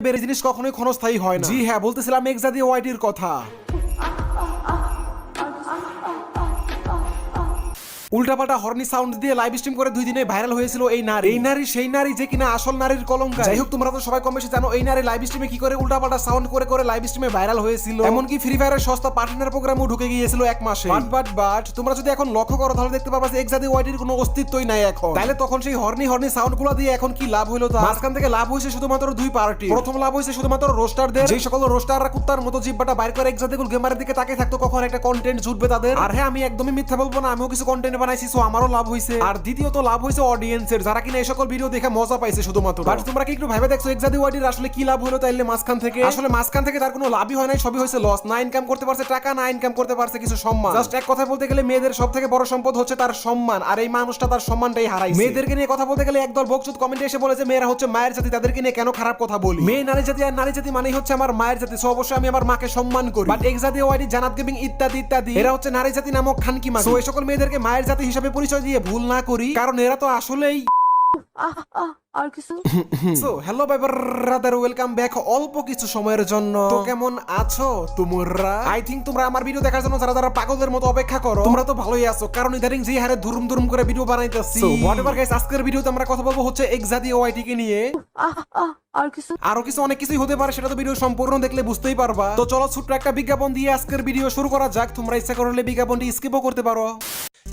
বের জিনিস কখনোই ক্ষণস্থায়ী হয় না। জি হ্যাঁ, বলতেছিলাম এক্সাদি ওয়াইটির কথা। উল্টাপাল্টা হর্নি সাউন্ড দিয়ে লাইভ স্ট্রিম করে 2 দিনে ভাইরাল হয়েছিল এই নারী সেই নারী যে কিনা আসল নারীর কলঙ্ক। যাই হোক, তোমরা তো সবাই কম বেশি জানো এই নারী লাইভ স্ট্রিমে কি করে উল্টাপাল্টা সাউন্ড করে করে লাইভ স্ট্রিমে ভাইরাল হয়েছিল। এমনকি ফ্রি ফায়ারের সস্তা পার্টনার প্রোগ্রামও ঢুকে গিয়েছিল 1 মাসে। বাট তোমরা যদি এখন লক্ষ্য করো তাহলে দেখতে পাবা যে এক্সাদি ওয়াইটির কোনো অস্তিত্বই নাই এখন। তাহলে তখন সেই হর্নি সাউন্ড গুলো দিয়ে এখন কি লাভ হলো? তার মাঝখান থেকে লাভ হয়েছে শুধুমাত্র 2 পার্টি। প্রথম লাভ হয়েছে শুধুমাত্র রোস্টারদের, যে সকল রোস্টাররা কুত্তার মতো জিব্বাটা বাইর করে এক্সাদি গেমারের দিকে তাকিয়ে থাকতো কখন একটা কন্টেন্ট জুটবে তাদের। আর হ্যাঁ, আমি একদমই মিথ্যা বলবো না, আমিও কিছু কন্টেন্ট বানাইছি, সো আমারও লাভ হয়েছে। আর দ্বিতীয়ত লাভ হয়েছে অডিয়েন্সের, যারা কিনা এই সকল ভিডিও দেখে মজা পাইছে শুধুমাত্র। বাট তোমরা কি একটু ভাবে দেখছো এক্সাদি ওয়াইটির আসলে কি লাভ হলো? তাইলে মাঝখান থেকে তার কোনো লাভই হয় নাই, সবই হয়েছে লস। না ইনকাম করতে পারছে টাকা, না ইনকাম করতে পারছে কিছু সম্মান। জাস্ট এক কথা বলতে গেলে মেয়েদের সবথেকে বড় সম্পদ হচ্ছে তার সম্মান, আর এই মানুষটা তার সম্মানটাই হারাইছে। মেয়েদেরকে নিয়ে কথা বলতে গেলে একদল বকচুদ কমেন্টে এসে বলে যে মেয়েরা হচ্ছে মায়ের জাতি, তাদেরকে নিয়ে কেন খারাপ কথা বলি? মেয়ে নারী জাতি আর নারী জাতি মানেই হচ্ছে আমার মায়ের জাতি, সো অবশ্যই আমি আমার মাকে সম্মান করি। বাট এক্সাদি ওয়াইটি, জানাত গেমিং ইত্যাদি ইত্যাদি এরা হচ্ছে নারী জাতি নামক খানকি মাগি। সো এই সকল মেয়েদেরকে মায়ের জাতি হিসেবে পরিচয় দিয়ে ভুল না করি, কারণ এরা তো আসলেই আর কিছু। So hello bye brother, welcome back অল্প কিছু সময়ের জন্য। তো কেমন আছো তোমরা? আই থিংক তোমরা আমার ভিডিও দেখার জন্য যারা পাগলের মতো অপেক্ষা করো, তোমরা তো ভালোই আছো, কারণ ইদানিং যে হারে দুরুম করে ভিডিও বানাইতেছি। সো হোয়াটএভার গাইস, আজকের ভিডিওতে আমরা কথা বলবো হচ্ছে এক্সাদি ওয়াইটি কে নিয়ে। আরো কিছু অনেক কিছুই হতে পারে, সেটা তো ভিডিও সম্পূর্ণ দেখলে বুঝতেই পারবা। তো চলো ছোট্ট একটা বিজ্ঞাপন দিয়ে আজকের ভিডিও শুরু করা যাক। তোমরা ইচ্ছা করলে বিজ্ঞাপনটি স্কিপও করতে পারো।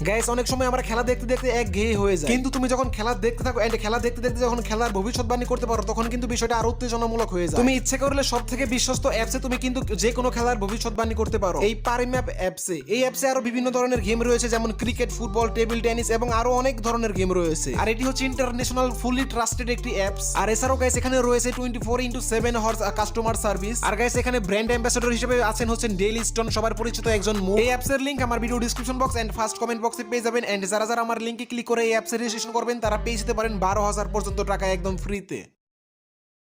গাইস, অনেক সময় আমরা খেলা দেখতে দেখতে একঘেয়ে হয়ে যায়, কিন্তু তুমি যখন খেলা দেখতে থাকো এন্ড খেলা দেখতে দেখতে যখন খেলার ভবিষ্যৎবাণী করতে পারো, তখন কিন্তু বিষয়টা আরো উত্তেজনামূলক হয়ে যায়। তুমি ইচ্ছে করলে সবথেকে বিশ্বস্ত অ্যাপসে তুমি কিন্তু যে কোনো খেলার ভবিষ্যৎবাণী করতে পারো। এই পারিম্যাপ অ্যাপসে, এই অ্যাপসে আরো বিভিন্ন ধরনের গেম রয়েছে, যেমন ক্রিকেট, ফুটবল, টেবিল টেনিস এবং আরো অনেক ধরনের গেম রয়েছে। আর এটি হচ্ছে ইন্টারন্যাশনাল ফুলি ট্রাস্টেড একটি অ্যাপস। আর এছাড়াও গাইস এখানে রয়েছে 24/7 হর্স কাস্টমার সার্ভিস। আর গাইস এখানে ব্র্যান্ড অ্যাম্বাসেডর হিসেবে আছেন হচ্ছেন ডেইলি স্টোন, সবার পরিচিত একজন মুখ। এই অ্যাপসের লিংক আমার video description box and first comment বক্সে পেয়ে যাবেন। এন্ড যারা যারা আমার লিংকে ক্লিক করে এই অ্যাপসে রেজিস্ট্রেশন করবেন, তারা পেয়ে যেতে পারেন 12,000 পর্যন্ত টাকা একদম ফ্রিতে।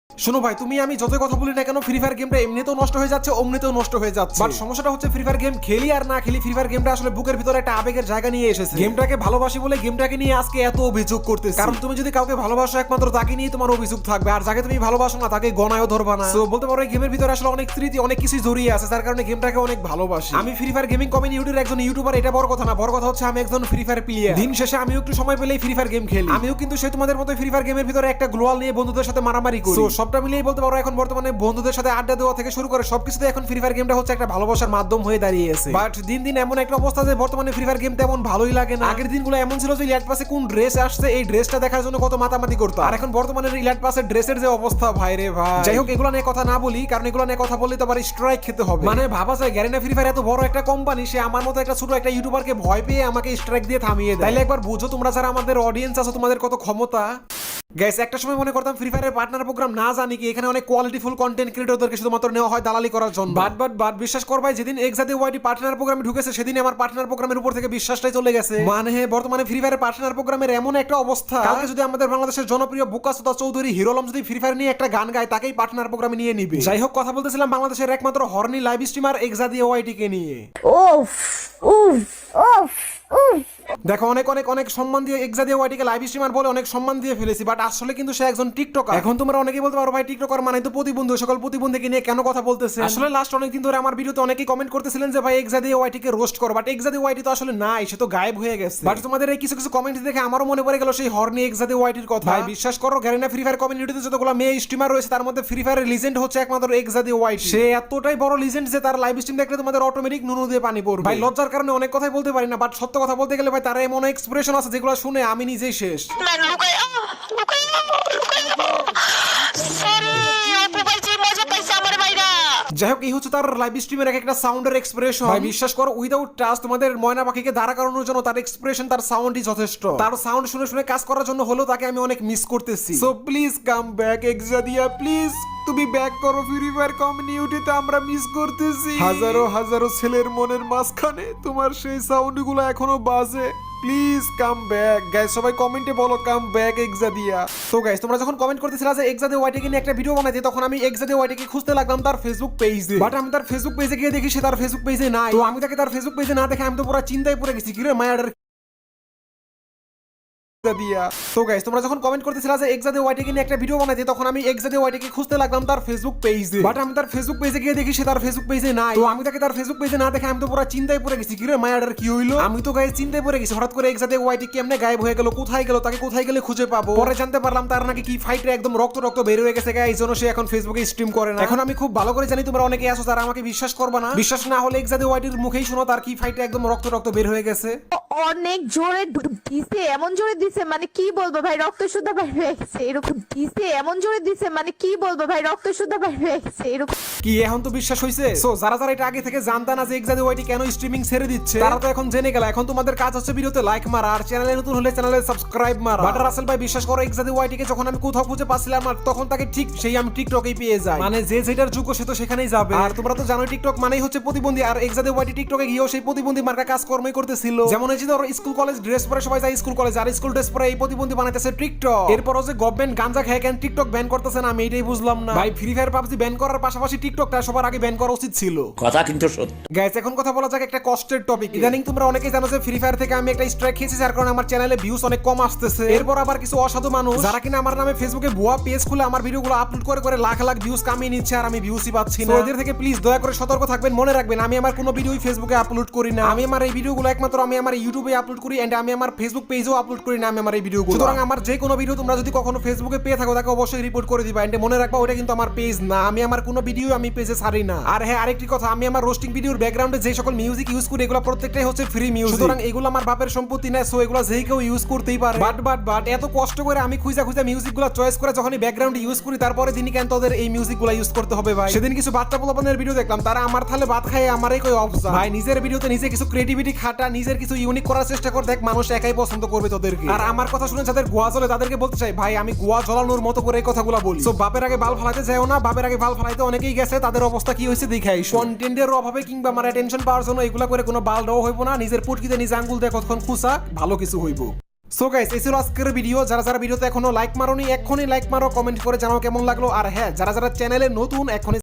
শোনো ভাই, তুমি আমি যত কথা বলি না কেন, ফ্রি ফায়ার গেমটা এমনিতেও নষ্ট হয়ে যাচ্ছে, অমনিতেও নষ্ট হয়ে যাচ্ছে। বাট সমস্যাটা হচ্ছে ফ্রি ফায়ার গেম খেলি আর না খেলি, ফ্রি ফায়ার গেমটা আসলে বুকের ভিতরে একটা আবেগের জায়গা নিয়ে এসেছে। গেমটাকে ভালোবাসি বলে গেমটাকে নিয়ে আজকে এত অভিযোগ করতেছি। কারণ তুমি যদি কাউকে ভালোবাসো, একমাত্র তাকে নিয়ে তোমার অভিযোগ থাকবে, আর যাকে তুমি ভালোবাসো না তাকে গণায়ও ধরবা না। সো বলতে পারো এই গেমের ভিতরে আসলে অনেক স্মৃতি, অনেক কিছু জড়িয়ে আছে, যার কারণে গেমটাকে অনেক ভালোবাসি। আমি ফ্রি ফায়ার গেমিং কমিউনিটির একজন ইউটিউবার, এটা বড় কথা না। বড় কথা হচ্ছে আমি একজন ফ্রি ফায়ার প্লেয়ার। দিন শেষে আমিও একটু সময় পেলেই ফ্রি ফায়ার গেম খেলি। আমিও কিন্তু সেই তোমাদের মতো ফ্রি ফায়ার গেমের ভিতরে একটা গ্লোয়াল নিয়ে বন্ধুদের সাথে মারামারি করি। সো সবটা মিলিয়ে বলতে পারো এখন বর্তমানে বন্ধুদের সাথে আড্ডা দেওয়া থেকে শুরু করে সবকিছুতে এখন ফ্রি ফায়ার গেমটা হচ্ছে একটা ভালোবাসার মাধ্যম হয়ে দাঁড়িয়েছে। বাট দিন দিন এমন একটা অবস্থা যে বর্তমানে ফ্রি ফায়ার গেম তেমন ভালোই লাগে না। আগের দিনগুলো এমন ছিল যে ইলাইট পাসে কোন ড্রেস আসছে এই ড্রেসটা দেখার জন্য কত মাতামাতি করতো, আর এখন বর্তমানে ইলাইট পাসের ড্রেসের যে অবস্থা ভাই রে ভাই। যাই হোক, এগুলো নিয়ে কথা না বলি, কারণ এগুলো নিয়ে কথা বললে তো আবার স্ট্রাইক খেতে হবে। মানে ভাবা যায় গ্যারেনা ফ্রি ফায়ার এত বড় একটা কোম্পানি, সে আমার মতো একটা ছোট একটা ইউটিউবারকে ভয় পেয়ে আমাকে স্ট্রাইক দিয়ে থামিয়ে দেয়। তাইলে একবার বুঝো তোমরা যারা আমাদের অডিয়েন্স আছো, তোমাদের কত ক্ষমতা। গাইস, একটা সময় মনে করতাম ফ্রি ফায়ারের পার্টনার প্রোগ্রাম না জানি কি এখানে অনেক কোয়ালিটিফুল কন্টেন্ট ক্রিয়েটরদেরকে শুধুমাত্র নেওয়া হয় দালালি করার জন্য। বাট বিশ্বাস করবাই, যেদিন এক্সাদি ওয়াইটি পার্টনার প্রোগ্রামে ঢুকেছে, সেদিন আমার পার্টনার প্রোগ্রামের উপর থেকে বিশ্বাসটাই চলে গেছে। মানে বর্তমানে ফ্রি ফায়ারের পার্টনার প্রোগ্রামের এমন একটা অবস্থা, কালকে যদি আমাদের বাংলাদেশের জনপ্রিয় বুকাসুতা চৌধুরী হিরো আলম যদি ফ্রি ফায়ার নিয়ে একটা গান গায়, তাকেই পার্টনার প্রোগ্রামে নিয়ে নিবে। যাই হোক, কথা বলতেছিলাম বাংলাদেশের একমাত্র হর্নি লাইভ স্ট্রিমার এক্সাদি ওয়াইটি কে নিয়ে। দেখো, অনেক অনেক অনেক সম্মান দিয়ে এক্সাদি ওয়াইটিকে লাইভ স্ট্রিমার বলে অনেক সম্মান দিয়ে ফেলেছি, বাট আসলে কিন্তু সে একজন টিকটকার। এখন তোমরা অনেকেই বলতে পারো ভাই টিকটকার মানে তো প্রতিবন্ধী, সকল প্রতিবন্ধীকে নিয়ে কেন কথা বলতেছে? আসলে লাস্ট অনেকদিন ধরে আমার ভিডিওতে অনেকেই কমেন্ট করতেছিলেন যে ভাই এক্সাদি ওয়াইটিকে রোস্ট করো, বাট এক্সাদি ওয়াইটি তো আসলে নাই, সে তো গায়েব হয়ে গেছে। বাট তোমাদের এই কিছু কিছু কমেন্ট দেখে আমারও মনে পড়ে গেল সেই হর্নি এক্সাদি ওয়াইটির কথা। ভাই বিশ্বাস করো, গ্যারেনা ফ্রি ফায়ার কমিউনিটিতে যতগুলো মেয়ে স্ট্রিমার রয়েছে, তার মধ্যে ফ্রি ফায়ারের লিজেন্ড হচ্ছে একমাত্র এক্সাদি ওয়াইটি। সে এতটাই বড় লিজেন্ড যে তার লাইভ স্ট্রিম দেখলে তোমাদের অটোমেটিক নুনু দিয়ে পানি পড়বে। ভাই লজ্জার কারণে অনেক কথাই বলতে পারি না, বাট সত্য কথা বলতে গেলে ভাই তারা এমন এক্সপ্রেশন আছে যেগুলো শুনে আমি নিজেই শেষ। যাই হোক, এই হচ্ছে তার লাইভ স্ট্রিমের একটা সাউন্ডের এক্সপ্রেশন। ভাই বিশ্বাস করো, উইদাউট টাচ তোমাদের ময়না পাখিকে দাঁড়া করানোর জন্য তার এক্সপ্রেশন, তার সাউন্ডই যথেষ্ট। তার সাউন্ড শুনে শুনে কাজ করার জন্য হলেও তাকে আমি অনেক মিস করতেছি। সো প্লিজ কাম ব্যাক এক্সাদিয়া, প্লিজ তুমি ব্যাক করো ফ্রি ফায়ার কমিউনিটিতে, আমরা মিস করতেছি। হাজারো হাজারো ছেলের মনের মাঝখানে তোমার সেই সাউন্ডগুলো এখনো বাজে। প্লিজ কাম ব্যাক গাইস, সবাই কমেন্টে বলো কাম ব্যাক এক্সাদিয়া। তো গাইস, তোমরা যখন কমেন্ট করতেছিলা যে এক্সাদি ওয়াইটিকে নিয়ে একটা ভিডিও বানাইতে, তখন আমি এক্সাদি ওয়াইটিকে খুঁজতে লাগলাম তার ফেসবুক পেজে। বাট আমি তার ফেসবুক পেজে গিয়ে দেখি সে তার ফেসবুক পেজে নাই। তো আমি তাকে তার ফেসবুক পেজে না দেখে আমি তো পুরো চিন্তায় পড়ে গেছি, কিরে মায়াডার মুখটা দিয়া। তো গাইস তোমরা যখন কমেন্ট করতেছিলা যে এক্সাদে ওয়াইটিকে নিয়ে একটা ভিডিও বানাইতে, তখন আমি এক্সাদে ওয়াইটিকে খুঁজতে লাগলাম তার ফেসবুক পেজে, বাট আমি তার ফেসবুক পেজে গিয়ে দেখি সে তার ফেসবুক পেজে নাই। তো আমি তাকে তার ফেসবুক পেজে না দেখে আমি তো পুরো চিন্তায় পড়ে গেছি, কিরে মায়াডার কি হইলো। আমি তো গাইস চিন্তায় পড়ে গেছি, হঠাৎ করে এক্সাদে ওয়াইটি কেমনে গায়েব হয়ে গেল, কোথায় গেল, তাকে কোথায় গেলে খুঁজে পাবো। পরে জানতে পারলাম তার নাকি কি ফাইটে একদম রক্ত রক্ত বের হয়ে গেছে গাইস, জন্য সে এখন ফেসবুকে স্ট্রিম করে না। এখন আমি খুব ভালো করে জানি তোমরা অনেকে আছো যারা আমাকে বিশ্বাস করবে না। বিশ্বাস না হলে এক্সাদে ওয়াইটির মুখেই শোনো তার কি ফাইটে একদম রক্ত রক্ত বের হয়ে গেছে। অনেক জোরে দিছে, এমন জোরে দিছে মানে কি বলবো ভাই, রক্ত শুদ্ধ বাইরে হয়ে গেছে এরকম দিছে, এমন জোরে দিছে মানে কি বলবো ভাই, রক্ত শুদ্ধ বাইরে হয়ে গেছে এরকম। কি এখন তো বিশ্বাস হইছে? সো যারা যারা এটা আগে থেকে জানতা না যে এক্সাদে ওয়াইটি কেন স্ট্রিমিং ছেড়ে দিচ্ছে, তারা তো এখন জেনে গেল। এখন তোমাদের কাজ হচ্ছে ভিডিওতে লাইক মারা আর চ্যানেলে নতুন হলে চ্যানেলে সাবস্ক্রাইব মারা। বাট রাসেল ভাই বিশ্বাস করো, এক্সাদে ওয়াইটিকে যখন আমি কোথাও খুঁজে পাচ্ছিলাম না, তখন তাকে ঠিক সেই আমি টিকটকেই পেয়ে যাই। মানে যে যেটার যোগ্য সে তো সেখানেই যাবে। আর তোমরা তো জানোই টিকটক মানেই হচ্ছে প্রতিবন্ধী, আর এক্সাদে ওয়াইটি টিকটকে গিয়েও সেই প্রতিবন্ধী মার্কা কাজকর্মই করতেছিল। যেমন এই যে ধরো স্কুল কলেজ ড্রেস পরে সবাই যায় স্কুল কলেজ, আর স্কুল ড্রেস পরে এই প্রতিবন্ধী বানাইতেছে টিকটক। এরপরও যে গভর্নমেন্ট গাঞ্জা খেয়ে কেন টিকটক ব্যান করতেছে না, আমি এটাই বুঝলাম না ভাই। ফ্রি ফায়ার পাবজি ব্যান করার পাশাপাশি টিকটকটা সবার আগে ব্যান করা উচিত ছিল। কথা কিন্তু সত্য। গাইস এখন কথা বলা যাক একটা কষ্টের টপিক। ইদানিং তোমরা অনেকেই জানো যে ফ্রি ফায়ার থেকে আমি একটা স্ট্রাইক খেয়েছি, যার কারণে আমার চ্যানেলে ভিউজ অনেক কম আসতেছে। এরপর আবার কিছু অসাধু মানুষ যারা কিনা আমার নামে ফেসবুকে ভুয়া পেজ খুলে আমার ভিডিওগুলো আপলোড করে করে লাখ লাখ ভিউজ কামিয়ে নিচ্ছে, আর আমি ভিউজই পাচ্ছি না। এদের থেকে প্লিজ দয়া করে সতর্ক থাকবেন। মনে রাখবেন আমি আমার কোনো ভিডিওই ফেসবুকে আপলোড করি না। আমি আমার এই ভিডিওগুলো একমাত্র আমি আমার ইউটিউবে আপলোড করি, এন্ড আমি আমার ফেসবুক পেজেও আপলোড করি না আমি আমার এই ভিডিওগুলো। সুতরাং আমার যে কোনো ভিডিও তোমরা যদি কখনো ফেসবুকে পেয়ে থাকো তাকে অবশ্যই রিপোর্ট করে দিবা। এন্ড মনে রাখবা ওটা কিন্তু আমার পেজ না, আমি আমার কোনো ভিডিও আমি পেজে ছাড়ি না। আর হ্যাঁ আরেকটি কথা, আমি আমার রোস্টিং ভিডিওর ব্যাকগ্রাউন্ডে যে সকল মিউজিক ইউজ করি এগুলো প্রত্যেকটাই হচ্ছে ফ্রি মিউজিক। সুতরাং এগুলো আমার বাপের সম্পত্তি না, সো এগুলো যেই কেউ ইউজ করতেই পারে। বাট এত কষ্ট করে আমি খুঁজা খুঁজা মিউজিকগুলো চয়েস করে যখনই ব্যাকগ্রাউন্ডে ইউজ করি, তারপরে দিনই কেন তোদের এই মিউজিকগুলো ইউজ করতে হবে ভাই। সেদিন কিছু বাচ্চা পোলাপানের ভিডিও দেখলাম, তারা আমার থালে ভাত খায় আমারই কই অবস্থা ভাই। নিজের ভিডিওতে নিজে কিছু ক্রিয়েটিভিটি খাটা, নিজের কিছু ইউনিক করার চেষ্টা কর, দেখ মানুষ একাই পছন্দ করবে তোদেরকে। আর আমার কথা শুনে যাদের গোয়া জ্বলে তাদেরকে বলতে চাই ভাই, আমি গোয়া জ্বলানোর মতো করে এই কথাগুলো বলি। সো বাপের আগে বাল ফালাইতে যাও না, বাপের আগে বাল ফালাইতে অনেকেই গেছে, তাদের অবস্থা কি হয়েছে দেখে আইসো। কন্টেন্টের অভাবে কিংবা আমার অ্যাটেনশন পাওয়ার জন্য এগুলা করে কোনো বাল দেওয়া হইব না। নিজের পুটকিতে নিজে আঙ্গুল দিয়ে কতক্ষণ খুঁচা, ভালো কিছু হইব। সো গাইস এই ছিল আজকের ভিডিও। যারা যারা ভিডিওতে এখনো লাইক মারোনি এক্ষুনি লাইক মারো, কমেন্ট করে জানাও কেমন লাগলো। আর হ্যাঁ যারা যারা চ্যানেলে নতুন এখনই